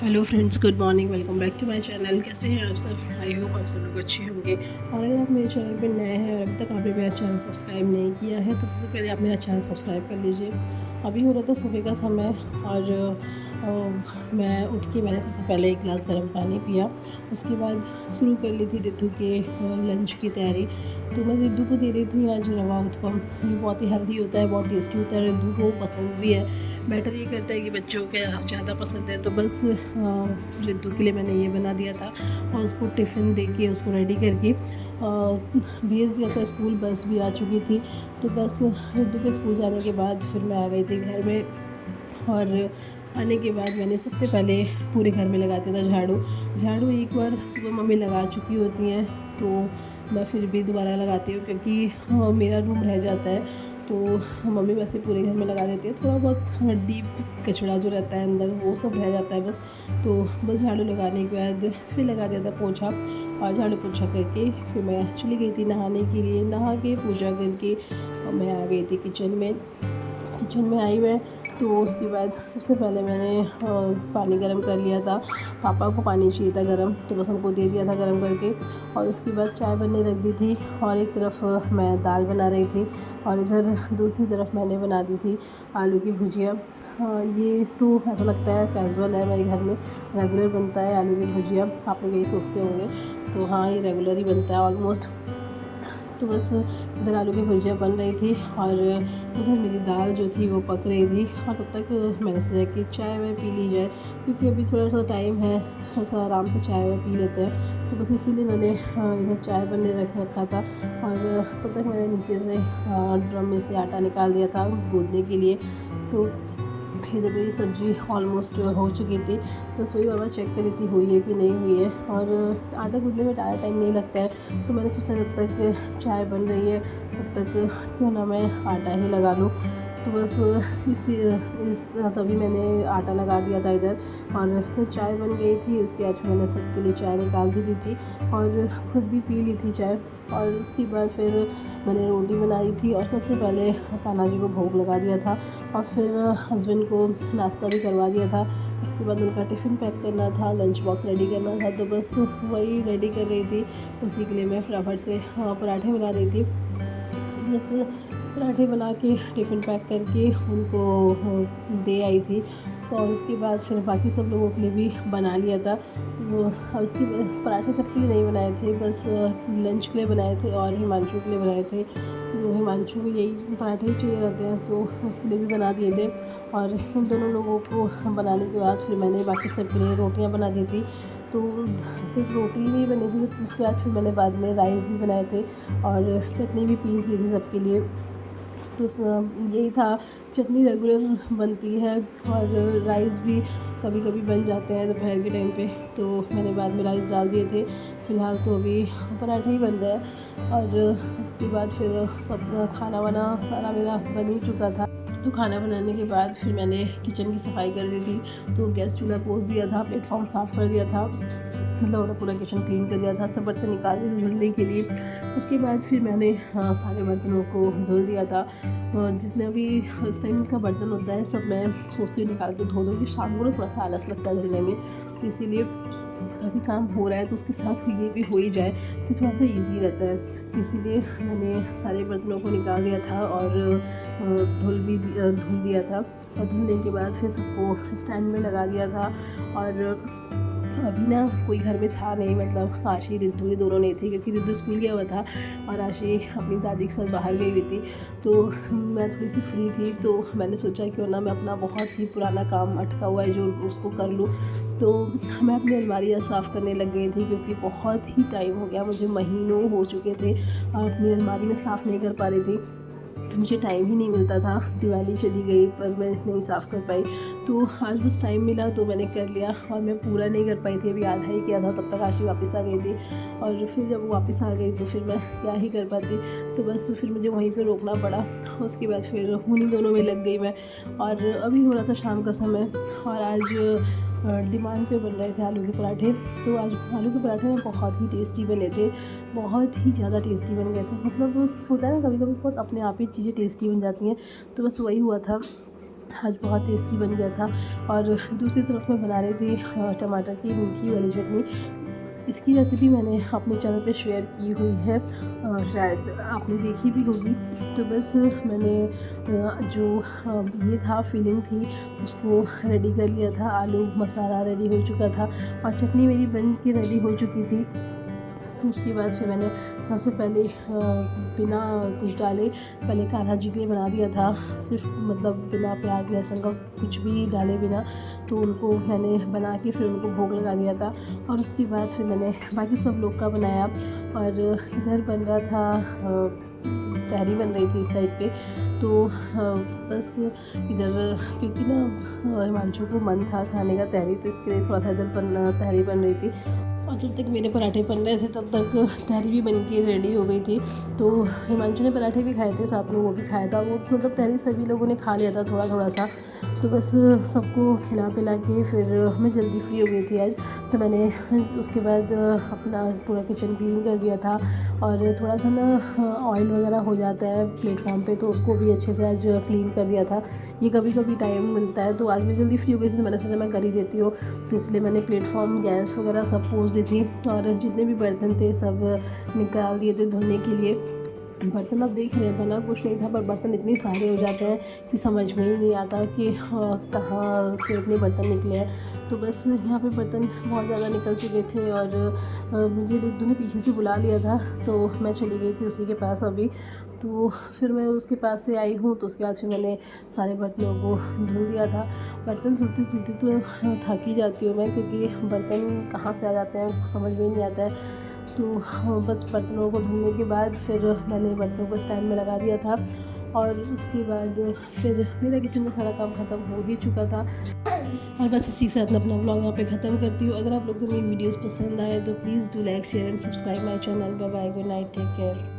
Hello friends, good morning. Welcome back to my channel. कैसे हैं आप सब? आई होप आप सब लोग अच्छे होंगे। और अगर आप मेरे चैनल पे नए हैं और अभी तक आपने मेरा चैनल सब्सक्राइब नहीं किया है तो सबसे पहले आप मेरा चैनल सब्सक्राइब कर लीजिए। अभी हो रहा था सुबह का समय और मैं उठ के मैंने सबसे पहले एक गिलास गर्म पानी पिया। उसके बाद शुरू कर ली थी रिद्धू के लंच की तैयारी। तो मैं रिद्धू को दे रही थी आज रवा उत्पम। ये बहुत ही हेल्दी होता है, बहुत टेस्टी होता है, रिद्धू को पसंद भी है। बेटर ये करता है कि बच्चों को ज़्यादा पसंद है, तो बस रिद्धू के लिए मैंने ये बना दिया था और उसको टिफ़िन दे के उसको रेडी करके भेज दिया था स्कूल। बस भी आ चुकी थी, तो बस रिद्धू के स्कूल जाने के बाद फिर मैं आ गई थी घर में। और आने के बाद मैंने सबसे पहले पूरे घर में लगा दिया था झाड़ू। झाड़ू एक बार सुबह मम्मी लगा चुकी होती हैं, तो मैं फिर भी दोबारा लगाती हूँ क्योंकि मेरा रूम रह जाता है, तो मम्मी वैसे पूरे घर में लगा देती है। थोड़ा बहुत डीप कचरा जो रहता है अंदर वो सब रह जाता है बस। तो बस झाड़ू लगाने के बाद फिर लगा दिया था पोछा, और झाड़ू पोछा करके फिर मैं चली गई थी नहाने के लिए। नहा के पूजा करके और मैं आ गई थी किचन में। किचन में आई मैं, तो उसके बाद सबसे पहले मैंने पानी गर्म कर लिया था। पापा को पानी चाहिए था गर्म, तो बस उनको दे दिया था गर्म करके। और उसके बाद चाय बनने रख दी थी और एक तरफ मैं दाल बना रही थी और इधर दूसरी तरफ मैंने बना दी थी आलू की भुजिया। ये तो ऐसा लगता है कैजुअल है, मेरे घर में रेगुलर बनता है आलू की भुजिया। आप लोग यही सोचते होंगे, तो हाँ, ये रेगुलर ही बनता है ऑलमोस्ट। तो बस इधर आलू की भुजिया बन रही थी और उधर मेरी दाल जो थी वो पक रही थी। और तब तक मैंने सोचा कि चाय वाय पी ली जाए, क्योंकि अभी थोड़ा सा टाइम है, थोड़ा सा आराम से चाय वाय पी लेते हैं। तो बस इसीलिए मैंने इधर चाय बनने रखा था। और तब तक मैंने नीचे से ड्रम में से आटा निकाल दिया था गूँथने के लिए। तो इधर मेरी सब्ज़ी ऑलमोस्ट हो चुकी थी। बस वही बाबा चेक कर रही थी हुई है कि नहीं हुई है। और आटा गूँथने में ज़्यादा टाइम नहीं लगता है, तो मैंने सोचा जब तक चाय बन रही है तब तक क्यों ना मैं आटा ही लगा लूँ। तो बस इस तभी मैंने आटा लगा दिया था इधर। और तो चाय बन गई थी, उसके बाद फिर मैंने सबके लिए चाय निकाल भी दी थी और ख़ुद भी पी ली थी चाय। और उसके बाद फिर मैंने रोटी बनाई थी और सबसे पहले कान्हा जी को भोग लगा दिया था और फिर हस्बैंड को नाश्ता भी करवा दिया था। उसके बाद उनका टिफ़िन पैक करना था, लंच बॉक्स रेडी करना था, तो बस वही रेडी कर रही थी। उसी के लिए मैं फटाफट से पराठे बना रही थी। तो बस पराठे बना के टिफ़िन पैक करके उनको दे आई थी। और उसके बाद फिर बाकी सब लोगों के लिए भी बना लिया था। तो अब इसके पराठे सबके लिए नहीं बनाए थे, बस लंच के लिए बनाए थे और हिमांशु के लिए बनाए थे। तो हिमांशु को यही पराठे ही चाहिए रहते हैं, तो उसके लिए भी बना दिए थे। और इन दोनों लोगों को बनाने के बाद फिर मैंने बाकी सब के लिए रोटियाँ बना दी थी। तो सिर्फ रोटी नहीं बनी थी, उसके बाद फिर मैंने बाद में राइस भी बनाए थे और चटनी भी पीस दी थी सबके लिए। तो यही था, चटनी रेगुलर बनती है और राइस भी कभी कभी बन जाते हैं दोपहर के टाइम पे, तो मैंने बाद में राइस डाल दिए थे। फ़िलहाल तो अभी पराठे ही बन रहे हैं। और उसके बाद फिर सब खाना वाना सारा मेरा बन ही चुका था। तो खाना बनाने के बाद फिर मैंने किचन की सफाई कर दी थी। तो गैस चूल्हा पोंछ दिया था, प्लेटफॉर्म साफ़ कर दिया था, मतलब उन्होंने पूरा किचन क्लीन कर दिया था, सब बर्तन निकाल दिए थे धुलने के लिए। उसके बाद फिर मैंने सारे बर्तनों को धुल दिया था। और जितने भी इस टाइम का बर्तन होता है सब मैं सोचती हूँ निकाल के धो दूँ, कि शाम को ना थोड़ा सा आलस लगता है धुलने में, तो इसीलिए अभी काम हो रहा है तो उसके साथ ये भी हो ही जाए तो थोड़ा सा इजी रहता है। तो इसीलिए मैंने सारे बर्तनों को निकाल दिया था और धुल दिया था। और धुलने के बाद फिर सबको स्टैंड में लगा दिया था। और अभी ना कोई घर में था नहीं, मतलब आशी रिद्धू ये दोनों नहीं थे, क्योंकि रिद्धू स्कूल गया हुआ था और आशी अपनी दादी के साथ बाहर गई हुई थी। तो मैं थोड़ी सी फ्री थी, तो मैंने सोचा क्यों ना मैं अपना बहुत ही पुराना काम अटका हुआ है जो उसको कर लूँ। तो मैं अपनी अलमारियाँ साफ़ करने लग गई थी, क्योंकि बहुत ही टाइम हो गया, मुझे महीनों हो चुके थे अपनी अलमारी में साफ़ नहीं कर पा रही थी। मुझे टाइम ही नहीं मिलता था, दिवाली चली गई पर मैं इसे नहीं साफ़ कर पाई। तो आज बस टाइम मिला तो मैंने कर लिया, और मैं पूरा नहीं कर पाई थी, अभी आधा ही किया था, तब तक आशी वापस आ गई थी। और फिर जब वो वापस आ गई तो फिर मैं क्या ही कर पाती, तो बस फिर मुझे वहीं पे रोकना पड़ा। उसके बाद फिर उन्हीं दोनों में लग गई मैं। और अभी हो रहा था शाम का समय और आज डिमांड पे बन रहे थे आलू के पराठे। तो आज आलू के पराठे ना बहुत ही टेस्टी बने थे, बहुत ही ज़्यादा टेस्टी बन गए थे। मतलब होता है ना कभी कभी बहुत अपने आप ही चीज़ें टेस्टी बन जाती हैं, तो बस वही हुआ था। आज बहुत टेस्टी बन गया था। और दूसरी तरफ मैं बना रही थी टमाटर की मीठी वाली चटनी। इसकी रेसिपी मैंने अपने चैनल पे शेयर की हुई है, शायद आपने देखी भी होगी। तो बस मैंने जो ये था फिलिंग थी उसको रेडी कर लिया था। आलू मसाला रेडी हो चुका था और चटनी मेरी बन के रेडी हो चुकी थी। तो उसके बाद फिर मैंने सबसे पहले बिना कुछ डाले पहले कान्हा जी के लिए बना दिया था, सिर्फ मतलब बिना प्याज लहसुन का कुछ भी डाले बिना। तो उनको मैंने बना के फिर उनको भोग लगा दिया था। और उसके बाद फिर मैंने बाकी सब लोग का बनाया। और इधर बन रहा था तहरी बन रही थी इस साइड पे। तो बस इधर क्योंकि ना हिमांशु को मन था खाने का तहरी, तो इसके लिए थोड़ा सा इधर तहरी बन रही थी। और जब तक मेरे पराठे बन रहे थे तब तक तहरी भी बन के रेडी हो गई थी। तो हिमांशु ने पराठे भी खाए थे, साथ में वो भी खाया था। वो मतलब तहरी सभी लोगों ने खा लिया था थोड़ा थोड़ा सा। तो बस सबको खिला पिला के फिर मैं जल्दी फ्री हो गई थी आज। तो मैंने उसके बाद अपना पूरा किचन क्लीन कर दिया था। और थोड़ा सा ना ऑयल वगैरह हो जाता है प्लेटफॉर्म पे, तो उसको भी अच्छे से आज क्लीन कर दिया था। ये कभी कभी टाइम मिलता है, तो आज मैं जल्दी फ्री हो गई थी तो मैंने सोचा मैं कर ही देती हूँ। तो इसलिए मैंने प्लेटफॉर्म गैस वगैरह सब पोंछ दी थी और जितने भी बर्तन थे सब निकाल दिए थे धुलने के लिए। बर्तन आप देख रहे हैं बना कुछ नहीं था, पर बर्तन इतने सारे हो जाते हैं कि समझ में ही नहीं आता कि कहाँ से इतने बर्तन निकले हैं। तो बस यहाँ पे बर्तन बहुत ज़्यादा निकल चुके थे और मुझे रिद्धू ने पीछे से बुला लिया था, तो मैं चली गई थी उसी के पास अभी। तो फिर मैं उसके पास से आई हूँ, तो उसके बाद फिर मैंने सारे बर्तनों को धुल दिया था। बर्तन धुलते धुलते तो थक ही जाती हूँ मैं, क्योंकि बर्तन कहाँ से आ जाते हैं समझ में नहीं आता है। तो बस बर्तनों को धुलने के बाद फिर मैंने बर्तनों को स्टैंड में लगा दिया था। और उसके बाद फिर मेरा किचन का सारा काम ख़त्म हो ही चुका था। और बस इसी के साथ मैं अपना ब्लॉग यहाँ पे ख़त्म करती हूँ। अगर आप लोगों को मेरी वीडियोस पसंद आए तो please do like share and subscribe my channel. Bye bye, good night, take care.